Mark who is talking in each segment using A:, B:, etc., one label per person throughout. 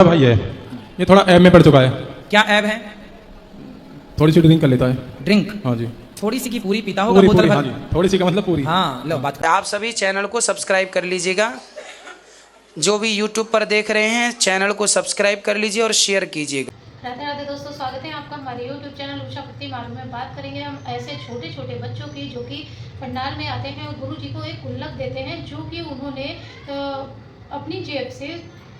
A: भाई है, ये थोड़ा ऐब में पड़ चुका है।
B: क्या ऐब है?
A: थोड़ी सी ड्रिंक कर लेता है।
B: ड्रिंक?
A: हाँ जी।
B: थोड़ी सी की पूरी पीता होगा?
A: पूरी
B: बोतल
A: पूरी,
B: भर?
A: हाँ जी, थोड़ी सी का मतलब पूरी।
B: हाँ लो बात।
C: आप सभी चैनल को सब्सक्राइब कर लीजिएगा। जो भी यूट्यूब पर देख रहे हैं चैनल को सब्सक्राइब कर लीजिए और शेयर कीजिएगा।
D: राधे राधे दोस्तों, स्वागत है आपका हमारे यूट्यूब चैनल उषा पत्ती मालूम में। बात करेंगे हम ऐसे छोटे छोटे बच्चों की जो कि पंडाल में आते हैं और गुरु जी को एक गुल्लक देते हैं, जो कि उन्होंने अपनी जेब से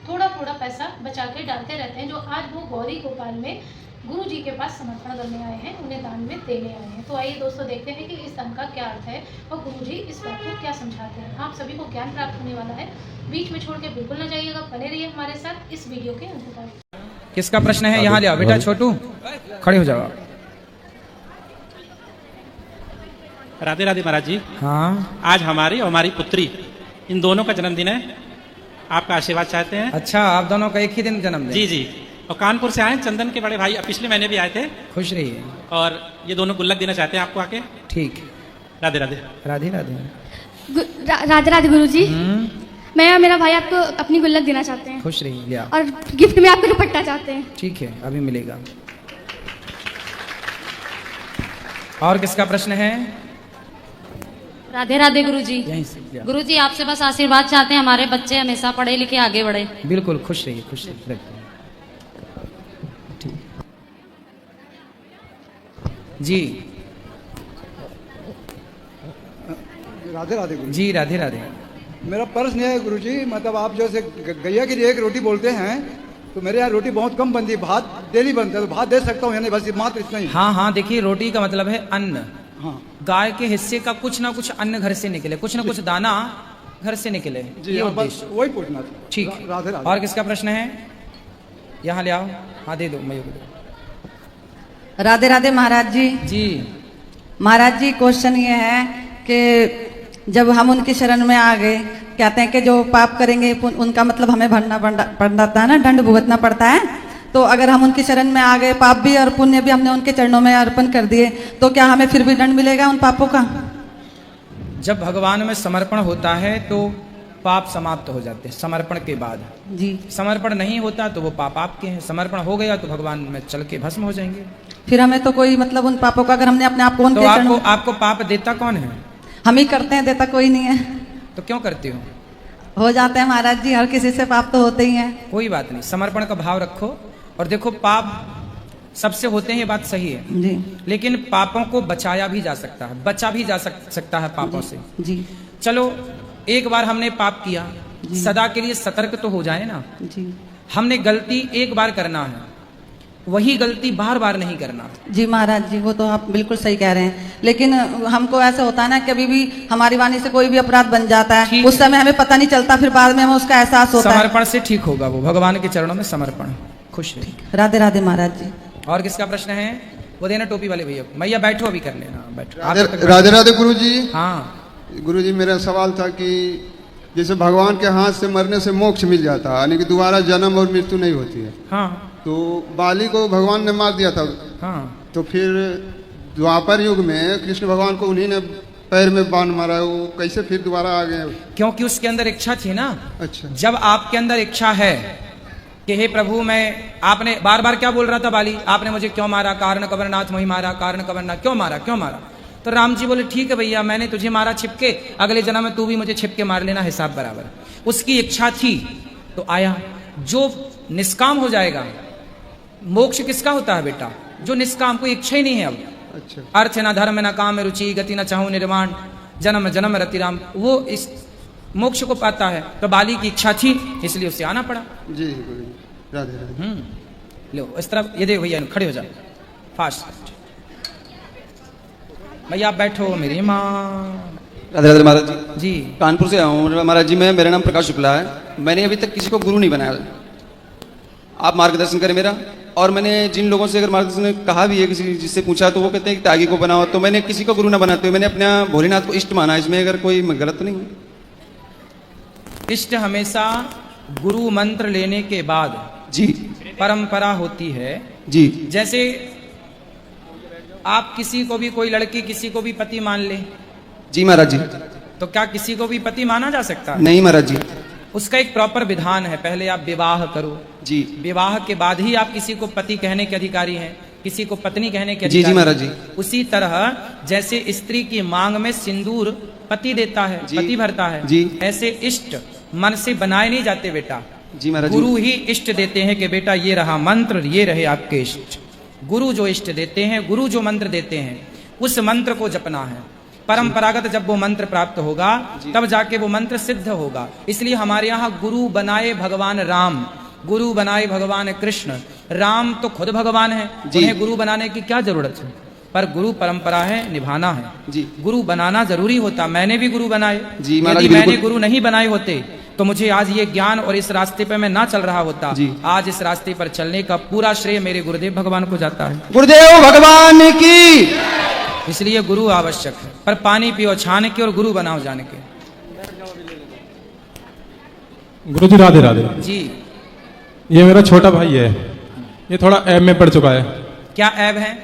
D: थोड़ा थोड़ा पैसा बचा के डालते रहते हैं, जो आज वो गौरी गोपाल में गुरु जी के पास समर्पण करने आए हैं, उन्हें दान में देने आए हैं। तो आइए दोस्तों देखते हैं कि इस दान का क्या अर्थ है और गुरु जी इस बात को क्या समझाते हैं। आप सभी को ज्ञान प्राप्त होने वाला है, बीच में छोड़ के बिल्कुल ना जाइएगा, बने रहिए हमारे साथ इस वीडियो के अंत तक।
B: किसका प्रश्न है? यहाँ ले आओ बेटा, छोटू खड़े हो जाओ।
E: राधे राधे महाराज जी।
B: हाँ
E: आज हमारी और हमारी पुत्री इन दोनों का जन्मदिन है, आपका आशीर्वाद चाहते हैं।
B: अच्छा, आप दोनों का एक ही दिन जन्मदिन?
E: जी जी। और कानपुर से आए चंदन के बड़े भाई, पिछले महीने भी आए थे।
B: खुश रहिए।
E: और ये दोनों गुल्लक देना चाहते हैं आपको आके।
B: ठीक।
E: राधे राधे।
B: राधे राधे।
F: राधे राधे गुरु जी। मैं और मेरा भाई आपको अपनी गुल्लक देना चाहते हैं।
B: खुश रहिए, ले आओ।
F: और गिफ्ट में आपको दुपट्टा चाहते हैं।
B: ठीक है, अभी मिलेगा। और किसका प्रश्न है?
G: राधे राधे गुरु जी।
B: यहीं से ले आओ।
G: गुरु जी आपसे बस आशीर्वाद चाहते हैं, हमारे बच्चे हमेशा पढ़े लिखे आगे बढ़े।
B: बिल्कुल, खुश रहिए, खुश रहिए। रखिए। ठीक जी।
H: राधे राधे गुरु
B: जी राधे राधे।
H: मेरा प्रश्न है गुरु जी, मतलब आप जैसे गैया की एक रोटी बोलते हैं, तो मेरे यहाँ रोटी बहुत कम बनती है, भात डेली बनता है, तो भात दे सकता हूँ या नहीं? बस मात्र इतना ही।
B: हाँ हाँ, देखिए रोटी का मतलब है अन्न।
H: हाँ
B: गाय के हिस्से का कुछ ना कुछ अन्न घर से निकले, कुछ ना कुछ दाना घर से निकले,
H: जी,
B: ये
H: हाँ, बस
B: उद्देश्य।
H: वही पूछना था।
B: ठीक।
H: राधे राधे।
B: और किसका प्रश्न है? यहाँ ले आओ। हाँ दे दो, मयूर को दो।
I: राधे राधे महाराज जी।
B: जी।
I: महाराज जी, क्वेश्चन ये है कि जब हम उनकी शरण में आ गए, कहते हैं कि जो पाप करेंगे उनका मतलब हमें भरना पड़ता है ना, दंड भुगतना पड़ता है। तो अगर हम उनकी शरण में आ गए, पाप भी और पुण्य भी हमने उनके चरणों में अर्पण कर दिए, तो क्या हमें फिर भी दंड मिलेगा उन पापों का?
B: जब भगवान में समर्पण होता है तो पाप समाप्त हो जाते हैं समर्पण के बाद।
I: जी।
B: समर्पण नहीं होता तो वो पाप आपके हैं, समर्पण हो गया तो भगवान में चल के भस्म हो जाएंगे।
I: फिर हमें तो कोई मतलब उन पापों का, अगर हमने अपने आप को उनके
B: तो
I: चरणों में,
B: आपको पाप देता कौन है?
I: हम ही करते हैं, देता कोई नहीं है।
B: तो क्यों करते हो?
I: हो जाते हैं महाराज जी, हर किसी से पाप तो होते ही हैं।
B: कोई बात नहीं, समर्पण का भाव रखो। और देखो, पाप सबसे होते हैं, ये बात सही है
I: जी।
B: लेकिन पापों को बचाया भी जा सकता है, बचा भी जा सकता है पापों से।
I: जी
B: चलो, एक बार हमने पाप किया, सदा के लिए सतर्क तो हो जाए ना।
I: जी।
B: हमने गलती एक बार करना है, वही गलती बार बार नहीं करना।
I: जी महाराज जी, वो तो आप बिल्कुल सही कह रहे हैं, लेकिन हमको ऐसा होता है ना, कभी भी हमारी वाणी से कोई भी अपराध बन जाता है, उस समय हमें पता नहीं चलता, फिर बाद में हमें उसका एहसास होता है।
B: समर्पण से ठीक होगा वो, भगवान के चरणों में समर्पण। खुश रहिए।
I: राधे राधे महाराज जी।
B: और किसका प्रश्न है? वो देना टोपी वाले भैया को। भैया बैठो, अभी कर लेना, बैठो।
J: राधे राधे गुरु जी।
B: हाँ
J: गुरु जी, मेरा सवाल था कि जैसे भगवान के हाथ से मरने से मोक्ष मिल जाता है, यानी कि दोबारा जन्म और मृत्यु नहीं होती है।
B: हाँ।
J: तो बाली को भगवान ने मार दिया था।
B: हाँ।
J: तो फिर द्वापर युग में कृष्ण भगवान को उन्हीं ने पैर में बाण मारा, वो कैसे फिर दोबारा आ गए?
B: क्योंकि उसके अंदर इच्छा थी ना।
J: अच्छा।
B: जब आपके अंदर इच्छा है कि हे प्रभु, मैं, आपने बार बार क्या बोल रहा था बाली, आपने मुझे क्यों मारा? कारण कबरनाथ वही मारा, कारण कबरनाथ क्यों मारा, क्यों मारा? तो राम जी बोले, ठीक है भैया, मैंने तुझे मारा छिपके, अगले जन्म में तू भी मुझे छिपके मार लेना, हिसाब बराबर। उसकी इच्छा थी तो आया। जो निष्काम हो जाएगा, मोक्ष किसका होता है बेटा? जो निष्काम, कोई इच्छा ही नहीं है अब।
J: अच्छा।
B: अर्थ न धर्म न काम में रुचि, गति न चाहूं निर्वाण, जन्म जन्म रति राम, वो इस मोक्ष को पाता है। तो बाली की इच्छा थी, इसलिए उसे आना पड़ा।
J: जी गुरु जी, राधे राधे।
B: लो इस तरफ, ये देखो भैया, खड़े हो जाओ फास्ट। भैया आप बैठो, मेरी माँ।
K: राधे राधे महाराज जी।
B: जी।
K: कानपुर से आया हूँ महाराज जी। मेरा नाम प्रकाश शुक्ला है। मैंने अभी तक किसी को गुरु नहीं बनाया, आप मार्गदर्शन करें मेरा। और मैंने जिन लोगों से अगर मार्गदर्शन कहा भी है, किसी जिससे पूछा, तो वो कहते हैं कि त्यागी को बनाओ। तो मैंने किसी को गुरु ना बनाते हुए मैंने अपने भोलेनाथ को इष्ट माना। इसमें अगर कोई गलत तो नहीं है?
B: इष्ट हमेशा गुरु मंत्र लेने के बाद
K: जी
B: परंपरा होती है।
K: जी।
B: जैसे आप किसी को भी, कोई लड़की किसी को भी पति मान ले।
K: जी महाराज जी।
B: तो क्या किसी को भी पति माना जा सकता है?
K: नहीं महाराज जी।
B: उसका एक प्रॉपर विधान है। पहले आप विवाह करो,
K: जी
B: विवाह के बाद ही आप किसी को पति कहने के अधिकारी हैं, किसी को पत्नी कहने के
K: जी
B: अधिकारी।
K: जी महाराज जी।
B: उसी तरह जैसे स्त्री की मांग में सिंदूर पति देता है,
K: जी।
B: पति भरता है,
K: जी।
B: ऐसे इष्ट मन से बनाए नहीं जाते बेटा।
K: जी महाराज
B: गुरु
K: जी।
B: ही इष्ट देते हैं कि बेटा ये रहा मंत्र, ये रहे आपके इष्ट। गुरु जो इष्ट देते हैं, गुरु जो मंत्र देते हैं, उस मंत्र को जपना है। परंपरागत जब वो मंत्र प्राप्त होगा तब जाके वो मंत्र सिद्ध होगा। इसलिए हमारे यहाँ गुरु बनाए भगवान राम, गुरु बनाए भगवान कृष्ण। राम तो खुद भगवान है, उन्हें गुरु बनाने की क्या जरूरत है, पर गुरु परंपरा है, निभाना है
K: जी।
B: गुरु बनाना जरूरी होता। मैंने भी गुरु बनाए,
K: जी महाराज,
B: यदि मैंने
K: बिल्कुल।
B: गुरु नहीं बनाए होते तो मुझे आज ये ज्ञान और इस रास्ते पे मैं ना चल रहा होता।
K: जी।
B: आज इस रास्ते पर चलने का पूरा श्रेय मेरे गुरुदेव भगवान को जाता है।
K: गुरुदेव भगवान की।
B: इसलिए गुरु आवश्यक है, पर पानी पियो छान के और गुरु बनाओ जान के।
A: गुरुजी राधे राधे।
B: जी।
A: ये मेरा छोटा भाई है, ये थोड़ा ऐब में पड़ चुका है।
B: क्या ऐब है?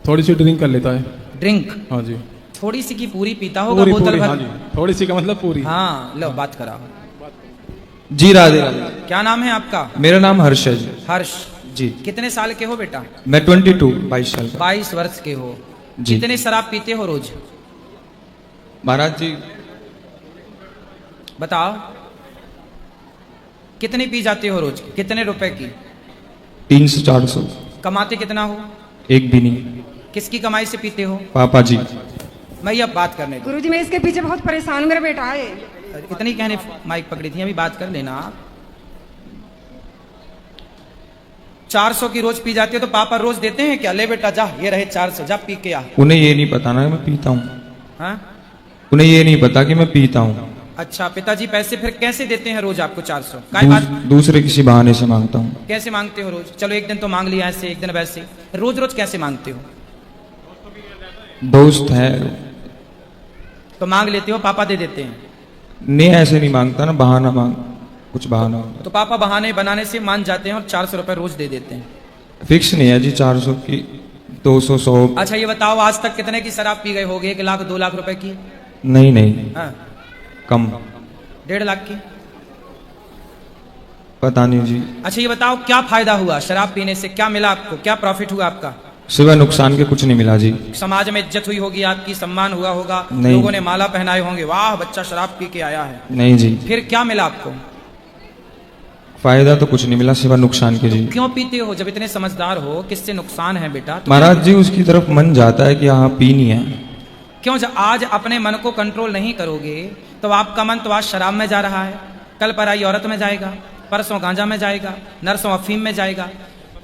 A: थोड़ी सी ड्रिंक कर लेता है।
B: ड्रिंक?
A: हाँ जी।
B: थोड़ी सी की पूरी पीता होगा,
A: पूरी
B: बोतल
A: पूरी,
B: भर।
A: हाँ जी, थोड़ी सी का मतलब पूरी।
B: हाँ लो बात कराओ।
L: जी राधे राधे।
B: क्या नाम है आपका?
L: मेरा नाम हर्ष है जी।
B: हर्ष
L: जी।
B: कितने साल के हो बेटा?
L: मैं 22 साल का।
B: 22 वर्ष के हो
L: जी।
B: कितने शराब पीते हो रोज?
L: महाराज जी
B: बताओ कितनी पी जाते हो रोज? कितने रुपए की?
L: 300-400।
B: कमाते कितना हो?
L: एक भी नहीं।
B: किसकी कमाई से पीते हो?
L: पापा जी।
B: मैं अब बात करने दो।
M: गुरुजी मैं इसके पीछे बहुत परेशान हूँ, मेरा बेटा है।
B: इतनी कहने माइक पकड़ी थी, अभी बात कर लेना आप। 400 की रोज पी जाती हो तो पापा रोज देते हैं क्या? ले बेटा जा, ये रहे 400, जा पी के आ।
L: उन्हें ये नहीं पता ना कि मैं पीता हूँ।
B: हाँ?
L: उन्हें ये नहीं पता कि मैं पीता हूँ।
B: अच्छा, पिताजी पैसे फिर कैसे देते हैं रोज आपको 400? काय बात?
L: दूसरे किसी बहाने से मांगता हूँ।
B: कैसे मांगते हो रोज? चलो एक दिन तो मांग लिया ऐसे, एक दिन वैसे, रोज रोज कैसे मांगते हो?
L: दोस्त है
B: तो मांग लेते हो, पापा दे देते हैं?
L: नहीं ऐसे नहीं मांगता ना, बहाना मांग, कुछ बहाना होता
B: तो पापा बहाने बनाने से मान जाते हैं और 400 रुपए रोज दे देते हैं।
L: है। फिक्स नहीं है जी, 400 की, 200, 100।
B: अच्छा ये बताओ आज तक कितने की शराब पी गए होगे? 1 लाख 2 लाख रुपए की?
L: नहीं नहीं,
B: हाँ।
L: कम।
B: 1.5 लाख की?
L: पता नहीं जी।
B: अच्छा ये बताओ क्या फायदा हुआ शराब पीने से? क्या मिला आपको? क्या प्रॉफिट हुआ आपका?
L: सिवा नुकसान के कुछ नहीं मिला जी।
B: समाज में इज्जत हुई होगी आपकी, सम्मान हुआ होगा,
L: नहीं।
B: लोगों ने माला पहनाए होंगे, वाह बच्चा शराब पी के आया है।
L: नहीं जी।
B: फिर क्या मिला आपको?
L: फायदा तो कुछ नहीं मिला सिवा नुकसान के जी।
B: क्यों पीते हो जब इतने समझदार हो? किससे नुकसान है बेटा? तो
L: महाराज जी उसकी तरफ मन जाता है कि हाँ पीनी है।
B: क्यों? जब आज अपने मन को कंट्रोल नहीं करोगे तो आपका मन तो आज शराब में जा रहा है, कल पराई औरत में जाएगा, परसों गांजा में जाएगा, नरसों अफीम में जाएगा।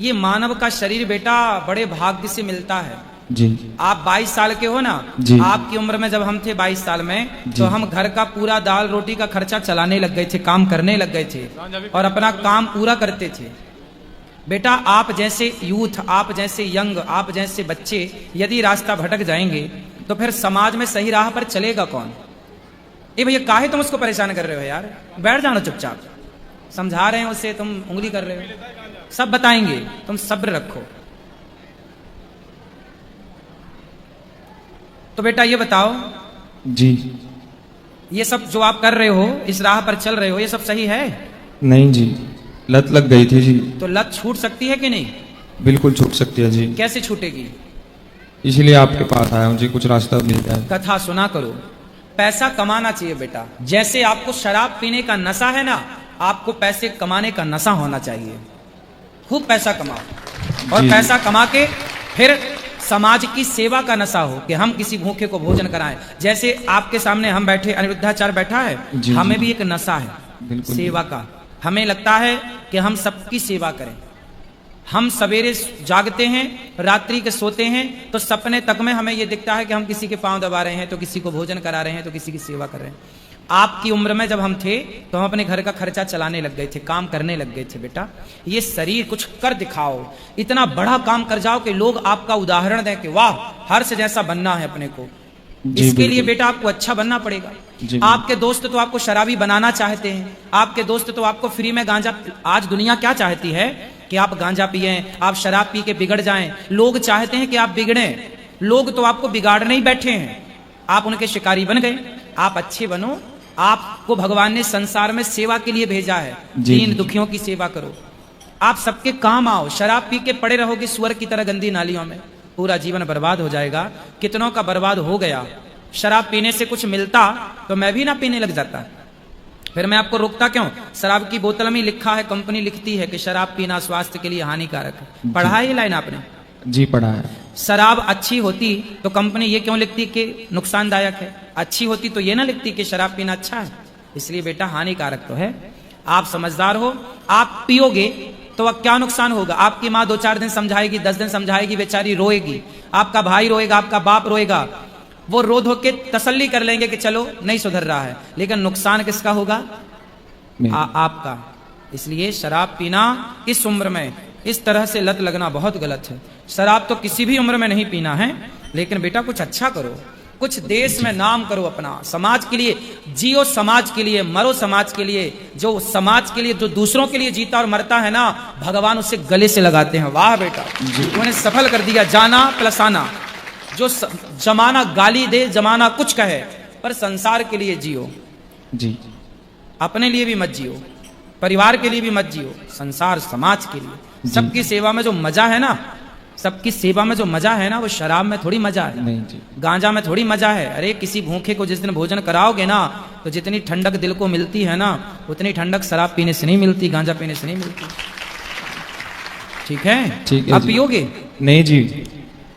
B: ये मानव का शरीर बेटा बड़े भाग्य से मिलता है
L: जी।
B: आप 22 साल के हो ना
L: जी।
B: आपकी उम्र में जब हम थे 22 साल में
L: जी।
B: तो हम घर का पूरा दाल रोटी का खर्चा चलाने लग गए थे, काम करने लग गए थे और अपना काम पूरा करते थे। बेटा आप जैसे यूथ, आप जैसे यंग, आप जैसे बच्चे यदि रास्ता भटक जाएंगे तो फिर समाज में सही राह पर चलेगा कौन? ए भैया काहे तुम उसको परेशान कर रहे हो यार? बैठ जाना चुपचाप। समझा रहे हैं उसे, तुम उंगली कर रहे हो। सब बताएंगे, तुम सब्र रखो। तो बेटा ये बताओ
L: जी।
B: ये सब जो आप कर रहे हो, इस राह पर चल रहे हो, ये सब सही है?
L: नहीं जी, लत लग गई थी जी।
B: तो लत छूट सकती है कि नहीं?
L: बिल्कुल छूट सकती है जी।
B: कैसे छूटेगी?
L: इसलिए आपके पास आया हूँ जी, कुछ रास्ता मिल जाए।
B: कथा सुना करो। पैसा कमाना चाहिए बेटा। जैसे आपको शराब पीने का नशा है ना, आपको पैसे कमाने का नशा होना चाहिए। खूब पैसा कमाओ और
L: जी।
B: पैसा कमा के फिर समाज की सेवा का नशा हो कि हम किसी भूखे को भोजन कराएं। जैसे आपके सामने हम बैठे, अनिरुद्धाचार्य बैठा है,
L: जी,
B: हमें
L: जी।
B: भी एक नशा है
L: बिल्कुल।
B: सेवा का। हमें लगता है कि हम सबकी सेवा करें। हम सवेरे जागते हैं, रात्रि के सोते हैं, तो सपने तक में हमें यह दिखता है कि हम किसी के पांव दबा रहे हैं, तो किसी को भोजन करा रहे हैं, तो किसी की सेवा कर रहे हैं। आपकी उम्र में जब हम थे तो हम अपने घर का खर्चा चलाने लग गए थे, काम करने लग गए थे। बेटा ये शरीर कुछ कर दिखाओ, इतना बड़ा काम कर जाओ कि लोग आपका उदाहरण दें कि वाह हर्ष जैसा बनना है अपने को।
L: जी,
B: इसके लिए
L: बिल्कुल।
B: बेटा आपको अच्छा बनना पड़ेगा।
L: जी,
B: आपके दोस्त तो आपको शराबी बनाना चाहते हैं, आपके दोस्त तो आपको फ्री में गांजा। आज दुनिया क्या चाहती है कि आप गांजा पिए, आप शराब पी के बिगड़ जाएं। लोग चाहते हैं कि आप बिगड़ें। लोग तो आपको बिगाड़ने ही बैठे हैं। आप उनके शिकारी बन गए। आप अच्छे बनो आपको भगवान ने संसार में सेवा के लिए भेजा है।
L: जी,
B: दीन
L: जी।
B: दुखियों की सेवा करो, आप सबके काम आओ। शराब पी के पड़े रहोगे सुअर की तरह गंदी नालियों में, पूरा जीवन बर्बाद हो जाएगा। कितनों का बर्बाद हो गया। शराब पीने से कुछ मिलता तो मैं भी ना पीने लग जाता, फिर मैं आपको रोकता क्यों? शराब की बोतल में लिखा है, कंपनी लिखती है कि शराब पीना स्वास्थ्य के लिए हानिकारक है। पढ़ा है ये लाइन आपने?
L: जी पढ़ा है।
B: शराब अच्छी होती तो कंपनी ये क्यों लिखती कि नुकसानदायक है? अच्छी होती तो ये ना लिखती कि शराब पीना अच्छा है। इसलिए बेटा हानिकारक तो है। आप समझदार हो, आप पियोगे तो अब क्या नुकसान होगा? आपकी माँ 2-4 दिन समझाएगी, 10 दिन समझाएगी, बेचारी रोएगी, आपका भाई रोएगा, आपका बाप रोएगा, वो रो धो के तसल्ली कर लेंगे कि चलो नहीं सुधर रहा है, लेकिन नुकसान किसका होगा? आपका। इसलिए शराब पीना इस उम्र में इस तरह से लत लगना बहुत गलत है। शराब तो किसी भी उम्र में नहीं पीना है, लेकिन बेटा कुछ अच्छा करो, कुछ देश में नाम करो अपना, समाज के लिए जियो, समाज के लिए मरो, समाज के लिए। जो समाज के लिए, जो दूसरों के लिए जीता और मरता है ना, भगवान उसे गले से लगाते हैं। वाह बेटा, उन्हें सफल कर दिया। जाना प्लस आना। जो जमाना गाली दे, जमाना कुछ कहे, पर संसार के लिए जियो
L: जी।
B: अपने लिए भी मत जियो, परिवार के लिए भी मत जियो, संसार समाज के लिए। सबकी सेवा में जो मजा है ना, सबकी सेवा में जो मजा है ना, वो शराब में थोड़ी मजा है,
L: नहीं जी।
B: गांजा में थोड़ी मजा है। अरे किसी भूखे को जिस दिन भोजन कराओगे ना, तो जितनी ठंडक दिल को मिलती है ना, उतनी ठंडक शराब पीने से नहीं मिलती, गांजा पीने से नहीं मिलती। ठीक है?
L: ठीक है
B: आप
L: जी।
B: पियोगे?
L: नहीं जी,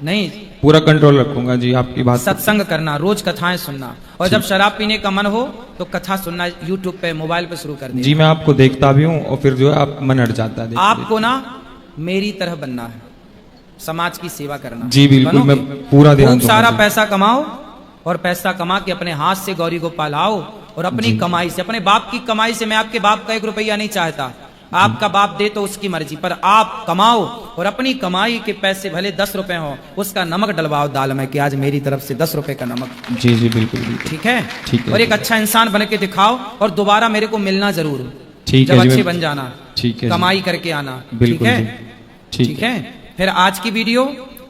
B: नहीं,
L: पूरा कंट्रोल रखूंगा जी आपकी बात।
B: सत्संग करना, रोज कथाएं सुनना, और जब शराब पीने का मन हो तो कथा सुनना यूट्यूब पे, मोबाइल पे शुरू कर देना।
L: जी मैं आपको देखता भी हूँ और फिर जो है आप मन हट जाता है।
B: आपको ना मेरी तरह बनना है, समाज की सेवा करना।
L: जी बिल्कुल,
B: बनोगे?
L: मैं पूरा ध्यान
B: खूब
L: दूंगा
B: सारा
L: जी।
B: पैसा कमाओ, और पैसा कमा के अपने हाथ से गौरी को पालाओ, और अपनी कमाई से, अपने बाप की कमाई से। मैं आपके बाप का 1 रुपया नहीं चाहता, आपका बाप दे तो उसकी मर्जी, पर आप कमाओ और अपनी कमाई के पैसे भले 10 रुपए हो, उसका नमक डलवाओ दाल में कि आज मेरी तरफ से 10 रुपए का नमक।
L: जी जी बिल्कुल बिल्कुल।
B: ठीक है?
L: ठीक है।
B: और एक अच्छा इंसान बन के दिखाओ, और दोबारा मेरे को मिलना जरूर।
L: ठीक
B: जब
L: है जी,
B: अच्छे
L: मैं-
B: बन जाना,
L: ठीक है जी।
B: कमाई करके आना।
L: बिल्कुल
B: ठीक है?
L: जी। ठीक
B: है? फिर आज की वीडियो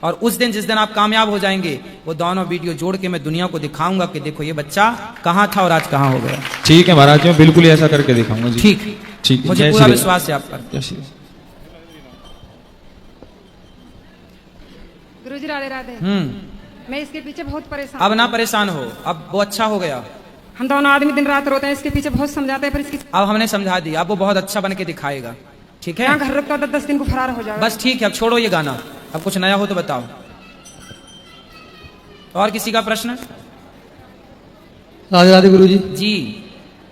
B: और उस दिन जिस दिन आप कामयाब हो जाएंगे, वो दोनों वीडियो जोड़ के मैं दुनिया को दिखाऊंगा कि देखो ये बच्चा कहाँ था और आज कहाँ हो गया।
L: ठीक है महाराज जी, मैं बिल्कुल ऐसा करके दिखाऊंगा जी।
B: ठीक
L: ठीक है,
B: मुझे
L: जय
B: पूरा
L: श्री
B: विश्वास है आप पर।
L: जय श्री
M: गुरुजी राधे राधे। मैं इसके पीछे बहुत परेशान
B: अब ना परेशान हो, अब वो अच्छा हो गया।
M: हम दोनों आदमी दिन रात रोते हैं, इसके पीछे बहुत समझाते हैं, पर इसकी
B: अब हमने समझा दिया, अब वो बहुत अच्छा बन के दिखाएगा। ठीक है?
M: यहाँ घर रुकता 10 दिन को फरार हो जाएगा।
B: बस ठीक है, अब छोड़ो ये गाना, अब कुछ नया हो तो बताओ। और किसी का प्रश्न?
N: राधे राधे गुरु जी।
B: जी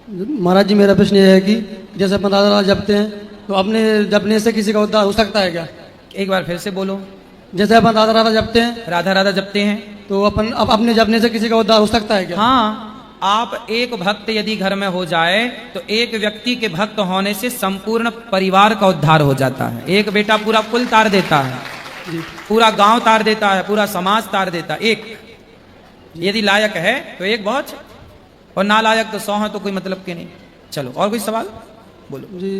N: महाराज जी, मेरा प्रश्न ये है कि जैसे अपन राधा राधा जपते हैं, तो अपने जपने से किसी का उद्धार हो सकता है क्या?
B: एक बार फिर से बोलो।
N: जैसे अपन राधा राधा जपते हैं,
B: राधा राधा जपते हैं,
N: तो अपन अब अपने जपने से किसी का उद्धार हो सकता है क्या?
B: हाँ, आप एक भक्त यदि घर में हो जाए तो एक व्यक्ति के भक्त होने से संपूर्ण परिवार का उद्धार हो जाता है। एक बेटा पूरा कुल तार देता है, पूरा गांव तार देता है, पूरा समाज तार देता है। एक यदि लायक है तो एक बहुत, और ना लायक तो 100 है, तो कोई मतलब के नहीं। चलो, और कोई सवाल बोलो।
N: जी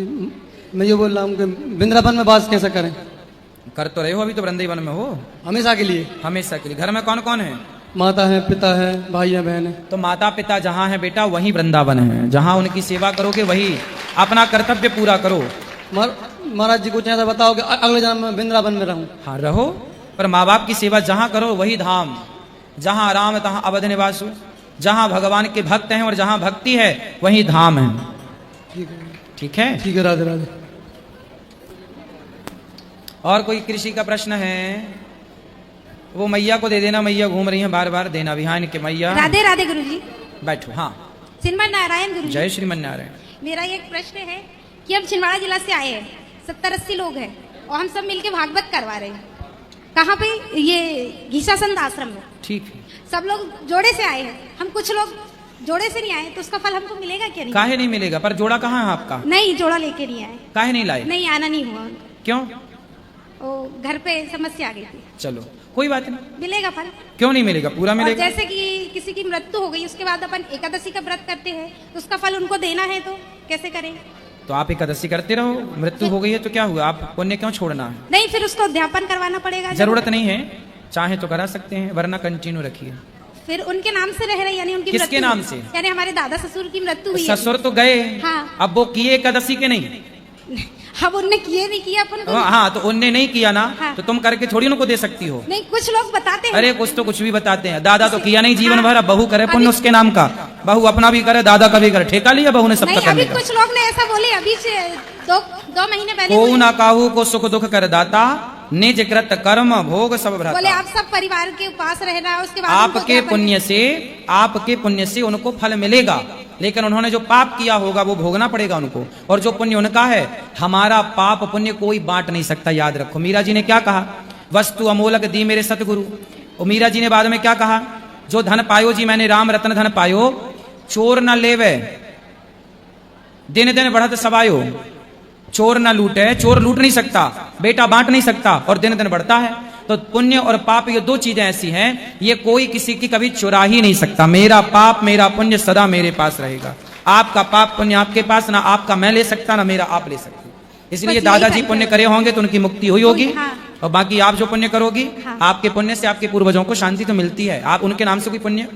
N: मैं ये बोल रहा हूँ कि वृंदावन में वास कैसे करें?
B: कर तो रहे हो, अभी तो वृंदावन में हो।
N: हमेशा के लिए?
B: हमेशा के लिए। घर में कौन कौन है?
N: माता है, पिता है, भाई है, बहन है।
B: तो माता पिता जहाँ है बेटा, वही वृंदावन है। जहाँ उनकी सेवा करोगे वही अपना कर्तव्य पूरा करो।
N: महाराज जी कुछ ऐसा बताओ कि अगले जन्म में वृंदावन में रहूं।
B: हाँ रहो, पर माँ बाप की सेवा जहाँ करो वही धाम। जहाँ आराम तहाँ अवध निवासु। जहाँ भगवान के भक्त हैं और जहाँ भक्ति है वही धाम है।
N: ठीक है,
B: ठीक है?
N: ठीक है। राधे राधे।
B: और कोई कृषि का प्रश्न है? वो मैया को दे देना, मैया घूम रही हैं बार बार, देना बिहान के मैया।
O: राधे राधे गुरुजी।
B: बैठो। हाँ,
O: श्रीमन नारायण गुरुजी।
B: जय श्रीमन नारायण।
O: मेरा एक प्रश्न है कि हम छिंदवाड़ा जिला से आए हैं, 70-80 लोग हैं, और हम सब मिलके भागवत करवा रहे हैं। कहाँ पे? ये घीसासंद आश्रम में।
B: ठीक है।
O: सब लोग जोड़े से आए हैं, हम कुछ लोग जोड़े से नहीं आए, तो उसका फल हमको मिलेगा क्या? नहीं,
B: काहे नहीं मिलेगा? पर जोड़ा कहाँ है आपका?
O: नहीं, जोड़ा लेके नहीं आए।
B: काहे नहीं लाए?
O: नहीं, आना नहीं हुआ।
B: क्यों?
O: वो घर पे समस्या आ गई थी।
B: चलो कोई बात नहीं,
O: मिलेगा फल।
B: क्यों नहीं मिलेगा? पूरा
O: और
B: मिलेगा।
O: जैसे कि किसी की मृत्यु हो गई, उसके बाद अपन एकादशी का व्रत करते हैं, तो उसका फल उनको देना है, तो कैसे करें?
B: तो आप एकादशी करते रहो, मृत्यु हो गई है तो क्या हुआ? आप पुण्य क्यों छोड़ना है?
O: नहीं, फिर उसको अध्यापन करवाना पड़ेगा।
B: जरूरत नहीं है, चाहे तो करा सकते हैं, वरना कंटिन्यू रखिए।
O: फिर उनके नाम से रह रहे, यानी उनकी
B: किसके
O: मृत्यु-
B: नाम से?
O: यानी हमारे दादा ससुर की मृत्यु हुई है।
B: ससुर तो गए,
O: हाँ।
B: अब वो किए एकादशी के नहीं?
O: अब उनने किए नहीं किया अपन को।
B: हाँ, तो उनने नहीं किया ना,
O: हाँ।
B: तो तुम करके थोड़ी उनको दे सकती हो।
O: नहीं, कुछ लोग बताते हैं।
B: अरे कुछ तो कुछ भी बताते हैं। दादा तो किया नहीं जीवन
O: हाँ।
B: भर, अब बहू करे पुण्य उसके नाम का। बहू अपना भी करे, दादा का भी करे, ठेका लिया बहू ने सबका
O: नहीं,
B: करने
O: अभी
B: का।
O: कुछ लोग ने ऐसा बोले, अभी से दो महीने पहले
B: को
O: बोले।
B: ना काहू को सुख दुख कर दाता, निज कृत कर्म भोग सब
O: बोले
B: भ्राता।
O: आप सब परिवार के उपास रहना, उसके बाद उनको
B: आपके
O: क्या
B: आपके पुण्य से उनको फल मिलेगा, लेकिन उन्होंने जो पाप किया होगा वो भोगना पड़ेगा उनको। और जो पुण्य उनका है, हमारा पाप पुण्य कोई बांट नहीं सकता, याद रखो। मीरा जी ने क्या कहा? वस्तु अमोलक दी मेरे सतगुरु। और मीरा जी ने बाद में क्या कहा? जो धन पायो जी मैंने राम रत्न धन पायो, चोर न लेवे दिन दिन बढ़त सवायो। चोर न लूटे, चोर लूट नहीं सकता, बेटा बांट नहीं सकता, और दिन दिन बढ़ता है। तो पुण्य और पाप ये दो चीजें ऐसी हैं, ये कोई किसी की कभी चुरा ही नहीं सकता। मेरा पाप मेरा पुण्य सदा मेरे पास रहेगा। आपका पाप पुण्य आपके पास, ना आपका मैं ले सकता, ना मेरा आप ले सकते। इसलिए दादाजी पुण्य करे होंगे तो उनकी मुक्ति हुई होगी। और बाकी आप जो पुण्य करोगी, आपके पुण्य से आपके पूर्वजों को शांति तो मिलती है। आप उनके नाम से कोई पुण्य,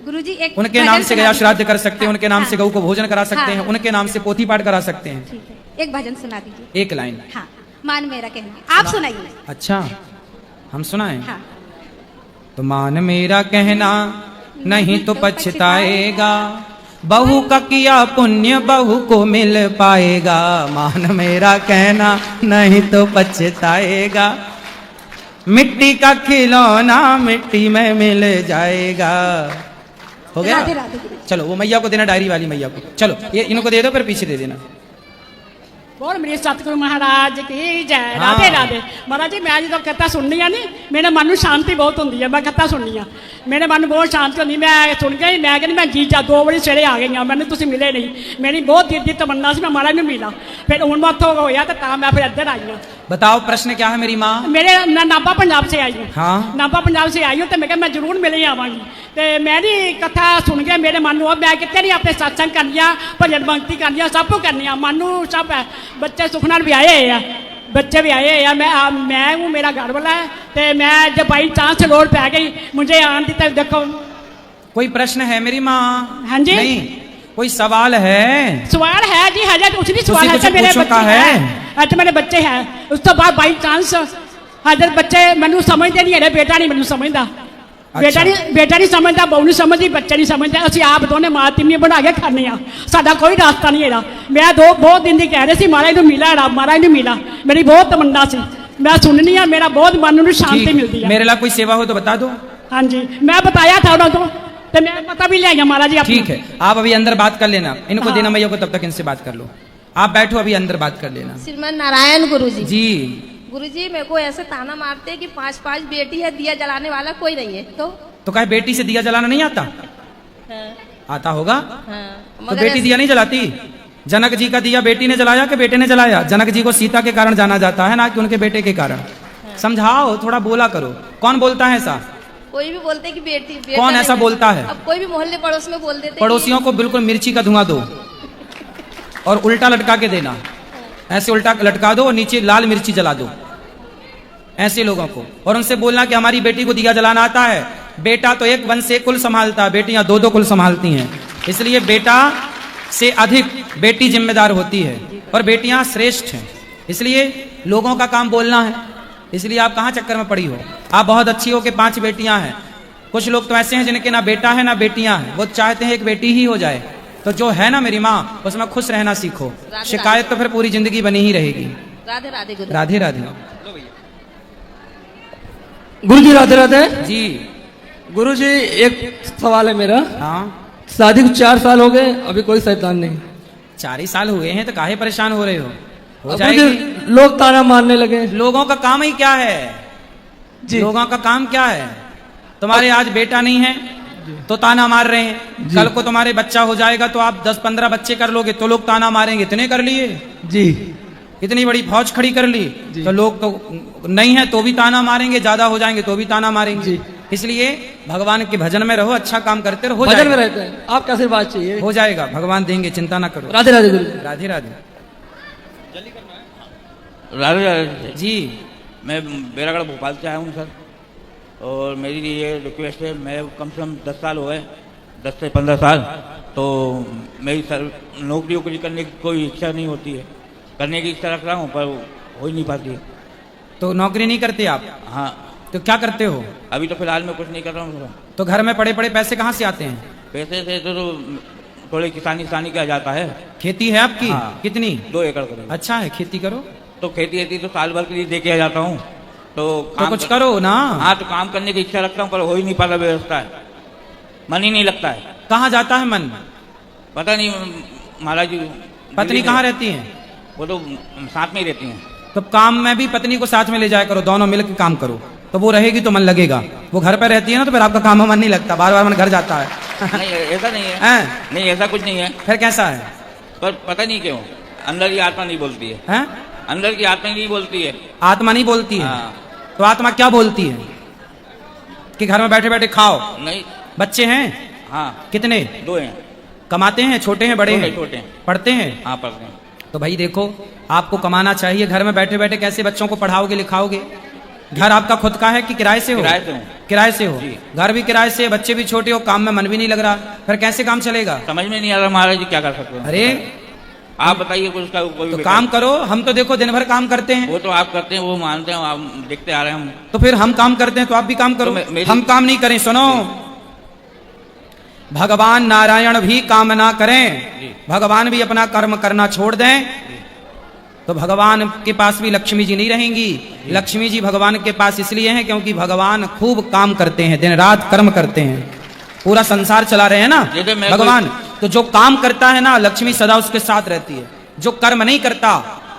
O: गुरुजी एक
B: उनके नाम से गया श्राद्ध कर सकते हैं, उनके नाम से
O: हाँ।
B: गऊ को भोजन करा सकते हैं,
O: हाँ।
B: उनके नाम से पोथी पाठ करा सकते हैं।
O: ठीक है, एक भजन सुना दीजिए।
B: एक लाइन।
O: हाँ, मान मेरा कहना, आप सुनाइए।
B: अच्छा, हम सुनाएं?
O: हाँ।
B: तो मान मेरा कहना नहीं तो पछताएगा, बहू का किया पुण्य बहू को मिल पाएगा। मान मेरा कहना नहीं तो पछताएगा, मिट्टी का खिलौना मिट्टी में मिल जाएगा। हो गया?
O: राधे राधे गुरुजी।
B: चलो वो मैया को देना, डायरी वाली मैया को। चलो ये इनको दे दो, फिर पीछे दे देना।
P: बोल मेरे सतगुरु महाराज की जय।
B: हाँ।
P: राधे राधे महाराज जी, मैं जो कथा सुननी है नी, मेरे मन में शांति बहुत होती है। मैं कथा सुननी है, मेरे मन में बहुत शांति होती। मैं सुन गई, मैं कहनी मैं जीजा 2 बजे सवेरे आ गई। मैंने तुम मिले नहीं, मेरी बहुत दिल की तमन्ना से मैं महाराज ने मिला। फिर हूँ मैं उतो होया तो मैं फिर इधर आई हूँ।
B: बताओ प्रश्न क्या है मेरी माँ?
P: मेरे नाभा पंजाब से आई हूँ।
B: हाँ।
P: नाभा पंजाब से आई हूँ, तो मैं कहा मैं जरूर मिले आवांगी। तो मेरी कथा सुन के मेरे मन में मैं कितने नहीं अपने सत्संग कर लिया, भजन भक्ति कर लिया, सब कुछ कर लिया। मन सब है, बच्चे सुख नाल भी आए हैं, बच्चे भी आए हैं। मैं हूँ, मेरा घर वाला है। तो मैं जब बाई चांस लोड़ पै गई मुझे आन दी, तक देखो।
B: कोई प्रश्न है मेरी माँ?
P: हाँ जी।
B: नहीं, कोई सवाल है?
P: सवाल है जी, हजरत कुछ नहीं सवाल है।
B: कुछ
P: मेरे
B: पूछो
P: बच्चे
B: का है?
P: अच्छा मेरे बच्चे हैं, उस तो बाद बाई चांस हजरत बच्चे मैनू समझते नहीं है, बेटा नहीं मैनू समझता। बेटा नहीं समझता, बहू नहीं समझती, बच्चे नहीं समझते। असं आप दोने मां तिन्नी बना के खाने, साडा कोई रास्ता नहीं है। मैं बहुत दिन की कह रही थी महाराज नूं मिला, महाराज नूं मिला, मेरी बहुत तमन्ना सी। मैं सुननी है, मेरा बहुत मन में शांति मिलती है।
B: मेरे लिए कोई सेवा हो तो बता दो।
P: हाँ जी, मैं बताया था उन्होंने तो मैं पता भी ले आया महाराज जी।
B: ठीक है, आप अभी अंदर बात कर लेना, इनको देना मैया को, तब तक इनसे बात कर लो। आप बैठो, अभी अंदर बात कर लेना।
Q: श्रीमन नारायण गुरुजी।
B: जी
Q: गुरुजी, मेरे को ऐसे ताना मारते हैं कि 5 बेटी है, दिया जलाने वाला कोई नहीं है। तो
B: कहे बेटी से दिया जलाना नहीं आता?
Q: हाँ।
B: आता होगा।
Q: हाँ।
B: तो बेटी दिया नहीं जलाती? जनक जी का दिया बेटी ने जलाया कि बेटे ने जलाया? जनक जी को सीता के कारण जाना जाता है, ना कि उनके बेटे के कारण। समझाओ, थोड़ा बोला करो। कौन बोलता है ऐसा?
Q: कोई भी बोलते हैं कि बेटी,
B: कौन ऐसा बोलता है?
Q: अब कोई भी मोहल्ले पड़ोस में बोल देते।
B: पड़ोसियों को बिल्कुल मिर्ची का धुआं दो और उल्टा लटका के देना। ऐसे उल्टा लटका दो और नीचे लाल मिर्ची जला दो ऐसे लोगों को, और उनसे बोलना कि हमारी बेटी को दिया जलाना आता है। बेटा तो एक वंश से कुल संभालता है, बेटियां 2-2 कुल संभालती हैं। इसलिए बेटा से अधिक बेटी जिम्मेदार होती है, और बेटियां श्रेष्ठ हैं। इसलिए लोगों का काम बोलना है। इसलिए आप कहाँ चक्कर में पड़ी हो? आप बहुत अच्छी हो कि 5 बेटियां हैं। कुछ लोग तो ऐसे हैं जिनके ना बेटा है ना बेटियां हैं, वो चाहते हैं एक बेटी ही हो जाए। तो जो है ना मेरी माँ, उसमें खुश रहना सीखो। शिकायत तो फिर पूरी जिंदगी बनी ही रहेगी।
Q: राधे राधे गुरु।
B: राधे राधे
N: गुरु जी। राधे राधे
B: जी।
N: गुरु जी, एक सवाल है मेरा।
B: हाँ।
N: शादी को 4 साल हो गए, अभी कोई संतान नहीं।
B: 4 ही साल हुए हैं तो काहे परेशान हो रहे हो? हो
N: जाएगी। लोग ताना मारने लगे।
B: लोगों का काम ही क्या है जी? लोगों का काम क्या है? तुम्हारे आज बेटा नहीं है तो ताना मार रहे हैं, कल को तुम्हारे बच्चा हो जाएगा तो आप 10-15 बच्चे कर लोगे तो लोग ताना मारेंगे। इतने कर लिए
N: जी,
B: इतनी बड़ी फौज खड़ी कर ली तो लोग तो नहीं है तो भी ताना मारेंगे, ज्यादा हो जाएंगे तो भी ताना मारेंगे। इसलिए भगवान के भजन में रहो, अच्छा काम करते रहो।
N: भजन में रहते हैं, आपका आशीर्वाद चाहिए।
B: हो जाएगा, भगवान देंगे, चिंता ना करो।
N: राधे राधे गुरु।
B: राधे राधे
R: राधे राधे
B: जी।
R: मैं बेरागढ़ भोपाल से आया हूँ सर। और मेरी ये रिक्वेस्ट है, मैं कम से कम 10 साल हो गए, 10 से 15 साल, तो मेरी नौकरी वोकरी करने की कोई इच्छा नहीं होती है। करने की इच्छा रख रहा हूँ पर हो ही नहीं पाती है।
B: तो नौकरी नहीं करते आप?
R: हाँ।
B: तो क्या करते हो?
R: अभी तो फिलहाल मैं कुछ नहीं कर रहा हूँ।
B: तो घर में पड़े पड़े पैसे कहाँ से आते हैं?
R: पैसे से तो थोड़ी किसानी किया जाता है।
B: खेती है आपकी?
R: हाँ।
B: कितनी?
R: 2 एकड़ करो।
B: अच्छा है, खेती करो।
R: तो खेती तो साल भर के लिए दे के आ जाता हूँ। तो
B: कुछ करो ना।
R: हाँ, तो काम करने की इच्छा रखता हूँ पर हो ही नहीं पाता, व्यवस्था है, मन ही नहीं लगता है।
B: कहाँ जाता है मन?
R: पता नहीं महाराज जी।
B: पत्नी कहाँ रहती है?
R: वो तो साथ में ही रहती हैं।
B: तो काम में भी पत्नी को साथ में ले जाया करो, दोनों मिलकर काम करो, तो वो रहेगी तो मन लगेगा। वो घर पर रहती है ना तो फिर आपका काम में मन नहीं लगता, बार बार मन घर जाता है।
R: नहीं, ऐसा नहीं है। नहीं, ऐसा कुछ नहीं है।
B: फिर कैसा है?
R: पर पता नहीं क्यों अंदर की आत्मा नहीं बोलती है। अंदर की आत्मा नहीं बोलती है।
B: आत्मा नहीं बोलती है? तो आत्मा क्या बोलती है? कि घर में बैठे बैठे खाओ?
R: नहीं।
B: बच्चे हैं?
R: हाँ।
B: कितने?
R: 2 हैं।
B: कमाते हैं? छोटे हैं बड़े हैं?
R: छोटे हैं।
B: पढ़ते हैं?
R: हाँ, पढ़ते हैं।
B: तो भाई देखो, आपको कमाना चाहिए। घर में बैठे बैठे कैसे बच्चों को पढ़ाओगे लिखाओगे? घर आपका खुद का है कि किराए से हो?
R: किराए से हूँ।
B: किराए से हो? घर भी किराए से, बच्चे भी छोटे हो, काम में मन भी नहीं लग रहा, फिर कैसे काम चलेगा?
R: समझ में नहीं आ रहा महाराज जी, क्या कर सकते हैं?
B: अरे
R: आप बताइए कुछ का कोई
B: तो काम करो। हम तो देखो दिन भर काम करते हैं।
R: वो तो आप करते हैं, वो मानते हैं, आप देखते आ रहे हैं हम।
B: तो फिर हम काम करते हैं तो आप भी काम करो। हम काम नहीं करें? सुनो, भगवान नारायण भी काम ना करें, भगवान भी अपना कर्म करना छोड़ दें, तो भगवान के पास भी लक्ष्मी जी नहीं रहेंगी। लक्ष्मी जी भगवान के पास इसलिए हैं क्योंकि भगवान खूब काम करते हैं, दिन रात कर्म करते हैं, पूरा संसार चला रहे हैं ना भगवान। तो जो काम करता है ना, लक्ष्मी सदा उसके साथ रहती है। जो कर्म नहीं करता,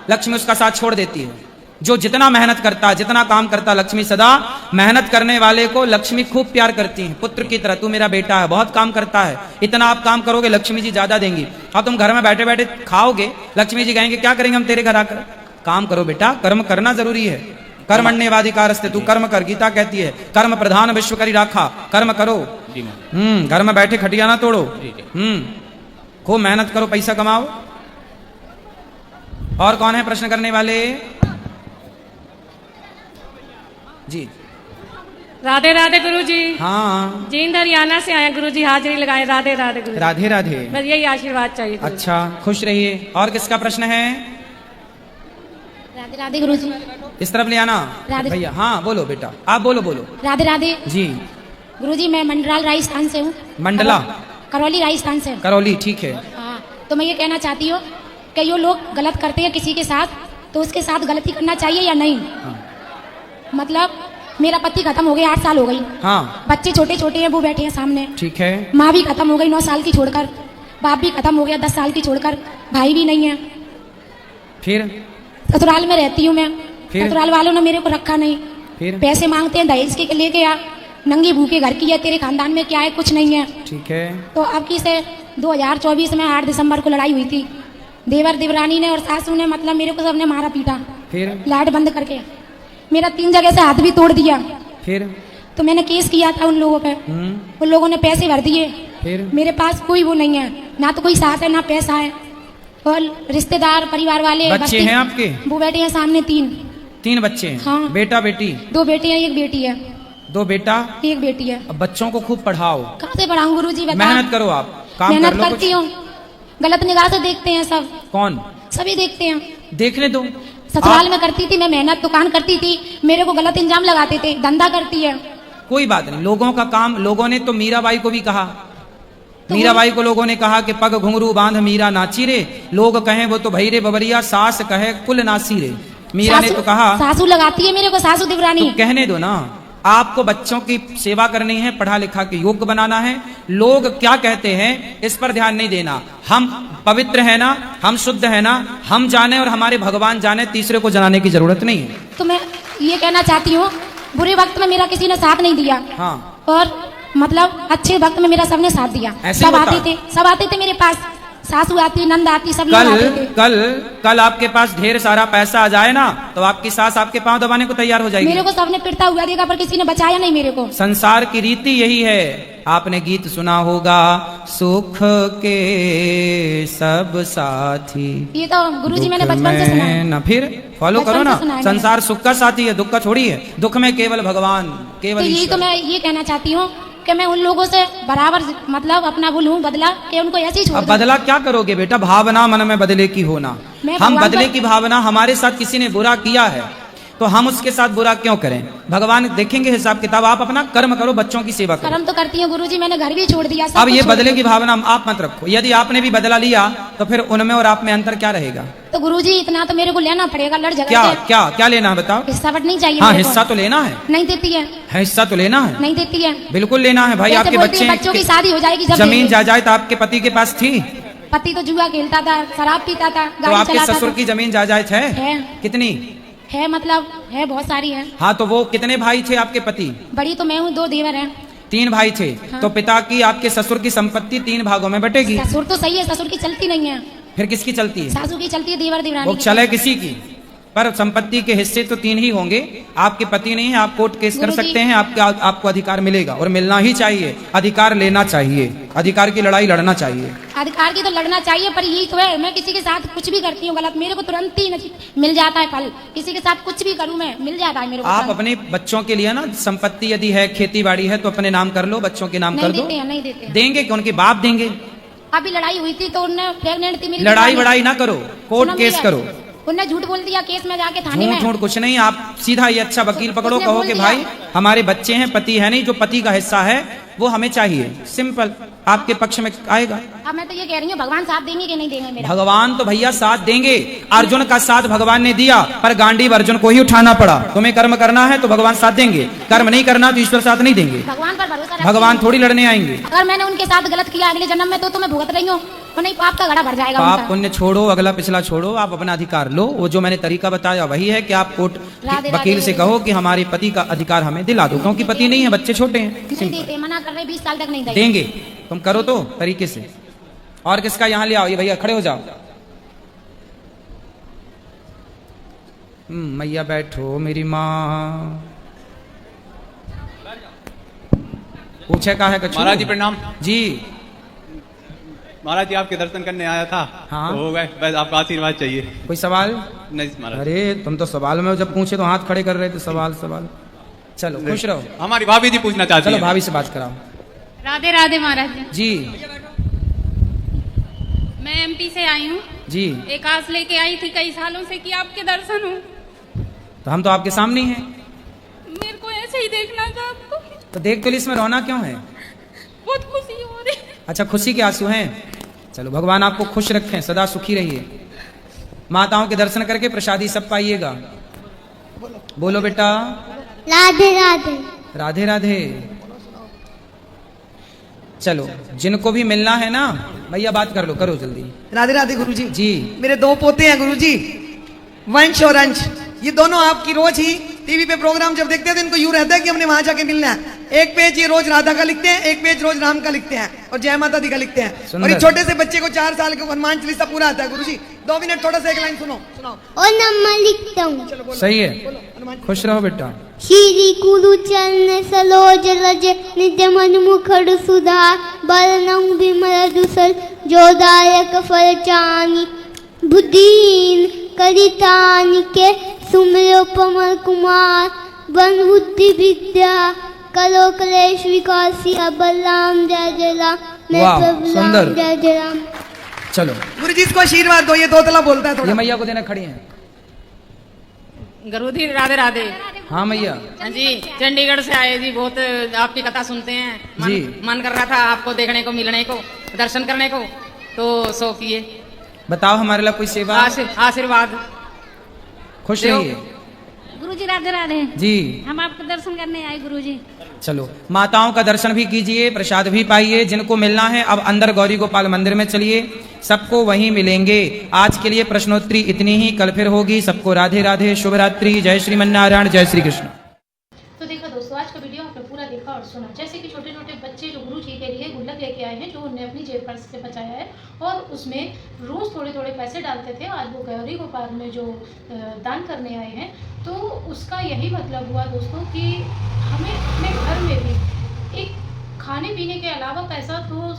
B: लक्ष्मी उसका साथ छोड़ देती है। जो जितना मेहनत करता, जितना काम करता, लक्ष्मी सदा मेहनत करने वाले को लक्ष्मी खूब प्यार करती है, पुत्र की तरह। तू मेरा बेटा है, बहुत काम करता है, इतना आप काम करोगे लक्ष्मी जी ज्यादा देंगी। और तुम घर में बैठे बैठे खाओगे, लक्ष्मी जी कहेंगे क्या करेंगे हम तेरे घर आकर? काम करो बेटा, कर्म करना जरूरी है। कर्मण्येवाधिकारस्ते, तू कर्म कर, गीता कहती है कर्म प्रधान विश्व करी राखा, कर्म करो। घर में बैठे खटिया ना तोड़ो। खूब मेहनत करो, पैसा कमाओ। और कौन है प्रश्न करने वाले? जी।
S: राधे राधे गुरु जी।
B: हाँ।
S: जींद हरियाणा से आए गुरु जी, हाजिरी लगाए। राधे राधे गुरु जी।
B: राधे राधे।
S: बस यही आशीर्वाद चाहिए।
B: अच्छा, खुश रहिए। और किसका प्रश्न है?
O: राधे राधे गुरु जी।
B: इस तरफ ले आना भैया। हाँ बोलो बेटा, आप बोलो बोलो।
O: राधे राधे
B: जी।
O: गुरु जी, मैं मंडलाल राजस्थान से हूँ।
B: मंडला?
O: करौली राजस्थान से।
B: करौली, ठीक है।
O: हाँ, तो मैं ये कहना चाहती हूँ कि ये लोग गलत करते हैं किसी के साथ, तो उसके साथ गलती करना चाहिए या नहीं? मतलब मेरा पति खत्म हो गया, 8 साल हो गई। हाँ। बच्चे छोटे छोटे हैं, वो बैठे हैं सामने।
B: ठीक है।
O: माँ भी खत्म हो गई 9 साल की छोड़कर, बाप भी खत्म हो गया 10 साल की छोड़कर, भाई भी नहीं है।
B: फिर
O: ससुराल में रहती हूँ मैं। ससुराल वालों ने मेरे को रखा नहीं।
B: फिर
O: पैसे मांगते हैं दहेज के लेके आ, नंगी भूखे घर की है, तेरे खानदान में क्या है? कुछ नहीं है।
B: ठीक है।
O: तो अब की से 2024 में 8 दिसंबर को लड़ाई हुई थी। देवर देवरानी ने और सासू ने, मतलब मेरे को सबने मारा पीटा।
B: फिर
O: लाइट बंद करके मेरा 3 जगह से हाथ भी तोड़ दिया।
B: फिर
O: तो मैंने केस किया था उन लोगों पे। उन लोगों ने पैसे भर दिए।
B: फिर
O: मेरे पास कोई वो नहीं है, ना तो कोई सास है ना पैसा है। और रिश्तेदार परिवार वाले
B: बच्चे हैं आपके?
O: वो बैठे हैं सामने
B: 3 बच्चे हैं।
O: हाँ।
B: बेटा बेटी?
O: 2 बेटे हैं, 1 बेटी है।
B: 2 बेटा
O: 1 बेटी है।
B: अब बच्चों को खूब पढ़ाओ।
O: कहाँ से पढ़ाऊं गुरु जी?
B: मेहनत करो, आप काम
O: मेहनत
B: कर लो।
O: करती हूँ, गलत निगाह से देखते हैं सब।
B: कौन?
O: सभी देखते हैं।
B: देखने दो।
O: ससुराल में करती थी मैं मेहनत, दुकान करती थी, मेरे को गलत इंजाम लगाते थे, धंधा करती है।
B: कोई बात नहीं, लोगों का काम। लोगों ने तो मीराबाई को भी कहा, मीराबाई को लोगों ने कहा कि पग घुंघरू बांध मीरा नाची रे, लोग कहें वो तो भई रे बबरिया, सास कहे कुल नासी रे। मीरा ने तो कहा।
O: सासू लगाती है मेरे को, सासू देवरानी।
B: तो कहने दो ना, आपको बच्चों की सेवा करनी है, पढ़ा लिखा के योग्य बनाना है। लोग क्या कहते हैं इस पर ध्यान नहीं देना। हम पवित्र है ना, हम शुद्ध है ना, हम जाने और हमारे भगवान जाने, तीसरे को जनाने की जरूरत नहीं है।
O: तो मैं ये कहना चाहती हूँ, बुरे वक्त में मेरा किसी ने साथ नहीं दिया।
B: हाँ।
O: और मतलब अच्छे वक्त में मेरा सबने साथ दिया। सब आते थे मेरे पास, सासू आती, नंद आती, सब लोग आते थे।
B: कल आपके पास ढेर सारा पैसा आ जाए ना, तो आपकी सास आपके पांव दबाने को तैयार हो जाएगी।
O: मेरे को सबने पिटता हुआ देखा, पर किसी ने बचाया नहीं मेरे को।
B: संसार की रीति यही है आपने गीत सुना होगा, सुख के सब साथी
O: ये तो गुरुजी मैंने
B: दुख
O: बचपन से सुना है।
B: में न, फिर फॉलो
O: बचपन
B: करो
O: से
B: ना।
O: सुना है
B: संसार सुख का साथी है, दुख का छोड़िए। दुख में केवल भगवान,
O: तो
B: केवल
O: यही तो
B: ईश्वर।
O: मैं ये कहना चाहती हूँ कि मैं उन लोगों से बराबर मतलब अपना वो लूँ बदला कि उनको ऐसे ही छोड़
B: अब
O: दूं।
B: बदला क्या करोगे बेटा, भावना मन में बदले की होना।
O: मैं
B: हम
O: भगवान
B: बदले
O: पर-
B: की भावना, हमारे साथ किसी ने बुरा किया है तो हम उसके साथ बुरा क्यों करें? भगवान देखेंगे हिसाब किताब। आप अपना कर्म करो, बच्चों की सेवा करो।
O: कर्म तो करती हूँ गुरुजी, मैंने घर भी छोड़ दिया। सब
B: अब
O: कुछ
B: ये
O: छोड़
B: बदले
O: दिया।
B: की भावना आप मत रखो। यदि आपने भी बदला लिया तो फिर उनमें और आप में अंतर क्या रहेगा?
O: तो गुरुजी इतना तो मेरे को लेना पड़ेगा, लड़ झगड़
B: क्या
O: के।
B: क्या क्या लेना है बताओ?
O: हिस्सा बट नहीं चाहिए
B: हाँ,
O: मेरे को।
B: हिस्सा तो लेना है।
O: नहीं देती है,
B: हिस्सा तो लेना है,
O: नहीं देती है।
B: बिल्कुल लेना है भाई।
O: कैसे
B: आपके
O: बोलती है,
B: बच्चे
O: बच्चों की शादी हो जाएगी जब
B: जमीन
O: देंगे।
B: जायदाद आपके पति के पास थी
O: पति तो जुआ खेलता था, शराब पीता था,
B: तो
O: गाड़ी
B: आपके
O: चलाता
B: ससुर
O: था।
B: की जमीन जायदाद है कितनी?
O: है मतलब है, बहुत सारी है।
B: हाँ, तो वो कितने भाई थे आपके पति?
O: बड़ी तो मैं हूँ, 2 देवर हैं।
B: 3 भाई थे।
O: हाँ।
B: तो पिता की आपके ससुर की संपत्ति 3 भागों में बटेगी।
O: ससुर तो सही है, ससुर की चलती नहीं है,
B: फिर किसकी चलती है?
O: सासू की चलती है, देवर देवरानी
B: वो
O: की
B: चले
O: चलती है।
B: किसी की, पर संपत्ति के हिस्से तो 3 ही होंगे। आपके पति नहीं है, आप कोर्ट केस कर
O: गुरुजी।
B: सकते हैं, आपको अधिकार मिलेगा और मिलना ही चाहिए। अधिकार लेना चाहिए, अधिकार की लड़ाई लड़ना चाहिए।
O: अधिकार की तो लड़ना चाहिए, पर यही तो है, मैं किसी के साथ कुछ भी करती हूँ गलत, मेरे को तुरंत ही मिल जाता है फल। किसी के साथ कुछ भी करूँ मैं, मिल जाता है मेरे को
B: आप
O: तुरंत।
B: अपने बच्चों के लिए ना, संपत्ति यदि है, खेती बाड़ी है, तो अपने नाम कर लो, बच्चों के नाम
O: नहीं
B: कर दो।
O: देते हैं, नहीं देते हैं।
B: देंगे कि उनके बाप देंगे?
O: अभी लड़ाई हुई थी तो उनने प्रेग्नेंट थी मेरी
B: लड़ाई
O: दीवानी।
B: वड़ाई ना करो, कोर्ट
O: सुनो
B: केस
O: मेरा,
B: करो।
O: उनने झूठ बोल दिया केस में जाके थाने में।
B: झूठ झूठ कुछ नहीं, आप सीधा ये अच्छा वकील पकड़ो,
O: उसने
B: कहो
O: बोल
B: कि
O: दिया।
B: भाई हमारे बच्चे हैं, पति है नहीं, जो पति का हिस्सा है वो हमें चाहिए। सिंपल, आपके पक्ष में आएगा।
O: अब मैं तो ये कह रही हूँ, भगवान साथ देंगे कि नहीं देंगे मेरा?
B: भगवान तो भैया साथ देंगे। अर्जुन का साथ भगवान ने दिया, पर गांडीव अर्जुन को ही उठाना पड़ा। तुम्हें कर्म करना है तो भगवान साथ देंगे, कर्म नहीं करना तो ईश्वर साथ नहीं देंगे।
O: भगवान पर भरोसा रखती
B: भगवान
O: हूँ।
B: थोड़ी लड़ने आएंगे।
O: अगर मैंने उनके साथ गलत किया अगले जन्म में तो मैं भुगत रही हूँ, तो नहीं पाप का घड़ा भर जाएगा
B: पाप
O: उनका।
B: पुण्य छोड़ो, अगला पिछला छोड़ो, आप अपना अधिकार लो। वो जो मैंने तरीका बताया वही है कि आप कोर्ट
O: राधे
B: वकील
O: राधे।
B: से कहो कि हमारे पति का अधिकार हमें दिला दो, क्योंकि पति नहीं है, बच्चे छोटे हैं।
O: नहीं देते, मना कर रहे, 20 साल तक नहीं
B: देंगे, तुम करो तो तरीके से। और किसका यहाँ ले आओ, ये भैया खड़े हो जाओ। मैया बैठो मेरी माँ। पूछे का है कछु?
T: महाराज जी प्रणाम।
B: जी
T: महाराज जी आपके दर्शन करने आया था।
B: हाँ।
T: तो बस आपका आशीर्वाद चाहिए।
B: कोई सवाल?
T: नहीं महाराज।
B: अरे तुम तो सवाल में जब पूछे तो हाथ खड़े कर रहे थे। सवाल सवाल, चलो खुश रहो।
T: हमारी भाभी जी पूछना चाहती
B: चलो
T: हैं।
B: भाभी से बात कराओ।
S: राधे राधे महाराज जी।
B: जी
S: मैं एमपी से आई हूँ।
B: जी,
S: एक आस लेके आई थी कई सालों से कि आपके दर्शन हो।
B: तो हम तो आपके सामने ही हैं।
S: मेरे को ऐसे ही देखना था आपको।
B: तो देख तो ली, इसमें रोना क्यों है?
S: बहुत खुशी हो रही।
B: अच्छा, खुशी के आंसू हैं। चलो भगवान आपको खुश रखें, सदा सुखी रहिए। माताओं के दर्शन करके प्रसादी सब पाइएगा। बोलो बेटा
U: राधे राधे।
B: राधे राधे। चलो जिनको भी मिलना है ना भैया, बात कर लो, करो जल्दी।
V: राधे राधे गुरुजी।
B: जी,
V: मेरे 2 पोते हैं गुरुजी, वंश और अंश। ये दोनों आपकी रोज ही टीवी पे प्रोग्राम जब देखते हैं तो इनको यूं रहता है कि हमने वहां जाके मिलना है। एक पेज ये रोज राधा का लिखते हैं, एक पेज रोज राम का लिखते हैं और जय माता दी का लिखते हैं।
B: सुंदर।
V: और ये छोटे से बच्चे को 4 साल के हनुमान चालीसा पूरा आता है गुरुजी। 2 मिनट थोड़ा सा एक लाइन सुनो, सुनाओ।
U: और नम्मा लिखता हूँ।
B: सही है, खुश रहो बेटा।
U: श्री गुरु चरण सरोज रज निज मन मुखर सुधार बरनउँ विमल दुसर जो दायक फल चानि बुद्धिहीन करितानि के सुमिरो पवन कुमार बन बुद्धि विद्या करो क्लेश विकासी बलराम जय जय राम। मैं
B: वाह,
U: प्रभु राम
B: सुंदर।
U: जय जय राम।
B: चलो
V: गुरुजी इसको आशीर्वाद दो, ये 2 तला बोलता है
B: ये
V: थोड़ा।
B: मैया को देना खड़ी हैं।
S: गुरुजी राधे राधे।
B: हाँ मैया
S: जी, चंडीगढ़ से आए जी, बहुत आपकी कथा सुनते हैं।
B: जी।
S: मन कर रहा था आपको देखने को, मिलने को, दर्शन करने को, तो सो किए।
B: बताओ हमारे लिए कोई सेवा।
S: आशीर्वाद
B: खुश
S: देव।
B: रहिए।
S: गुरुजी राधे राधे।
B: जी,
S: हम आपके दर्शन करने आए गुरुजी।
B: चलो माताओं का दर्शन भी कीजिए, प्रसाद भी पाइए। जिनको मिलना है अब अंदर गौरी गोपाल मंदिर में चलिए, सबको वहीं मिलेंगे। आज के लिए प्रश्नोत्तरी इतनी ही, कल फिर होगी। सबको राधे राधे, शुभ रात्रि, जय श्रीमन नारायण, जय श्री कृष्ण।
D: तो देखा दोस्तों, आज का वीडियो आपने पूरा देखा और सुना। जैसे कि छोटे छोटे बच्चे जो गुरु जी के लिए गुल्लक लेके आए हैं, जो उन्हें अपनी जेब खर्च से बचाया है और उसमें रोज़ थोड़े थोड़े पैसे डालते थे। आज वो गौरी गोपाल में जो दान करने आए हैं, तो उसका यही मतलब हुआ दोस्तों कि हमें अपने घर में भी एक खाने पीने के अलावा पैसा तो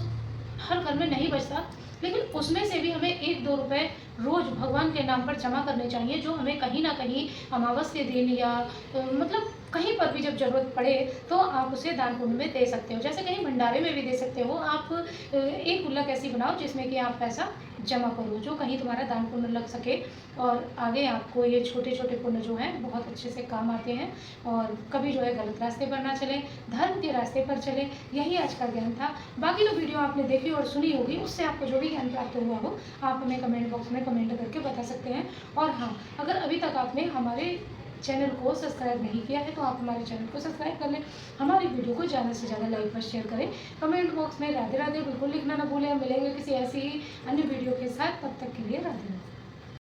D: हर घर में नहीं बचता, लेकिन उसमें से भी हमें 1-2 रुपए रोज भगवान के नाम पर जमा करने चाहिए, जो हमें कहीं ना कहीं अमावस के दिन या मतलब कहीं पर भी जब ज़रूरत पड़े तो आप उसे दान पुण्य में दे सकते हो। जैसे कहीं भंडारे में भी दे सकते हो आप। एक गुल्लक ऐसी बनाओ जिसमें कि आप पैसा जमा करो, जो कहीं तुम्हारा दान पुण्य लग सके और आगे आपको ये छोटे छोटे पुण्य जो हैं बहुत अच्छे से काम आते हैं। और कभी जो है गलत रास्ते पर ना चले, धर्म के रास्ते पर चले। यही आज का ज्ञान था। बाकी जो वीडियो आपने देखी और सुनी होगी उससे आपको जो भी ज्ञान प्राप्त हुआ हो आप हमें कमेंट बॉक्स में कमेंट करके बता सकते हैं। और हाँ, अगर अभी तक आपने हमारे चैनल को सब्सक्राइब नहीं किया है तो आप हमारे चैनल को सब्सक्राइब कर लें। हमारी वीडियो को ज़्यादा से ज़्यादा लाइक और शेयर करें। कमेंट बॉक्स में राधे राधे बिल्कुल लिखना ना भूलें। मिलेंगे किसी ऐसी ही अन्य वीडियो के साथ, तब तक के लिए राधे राधे।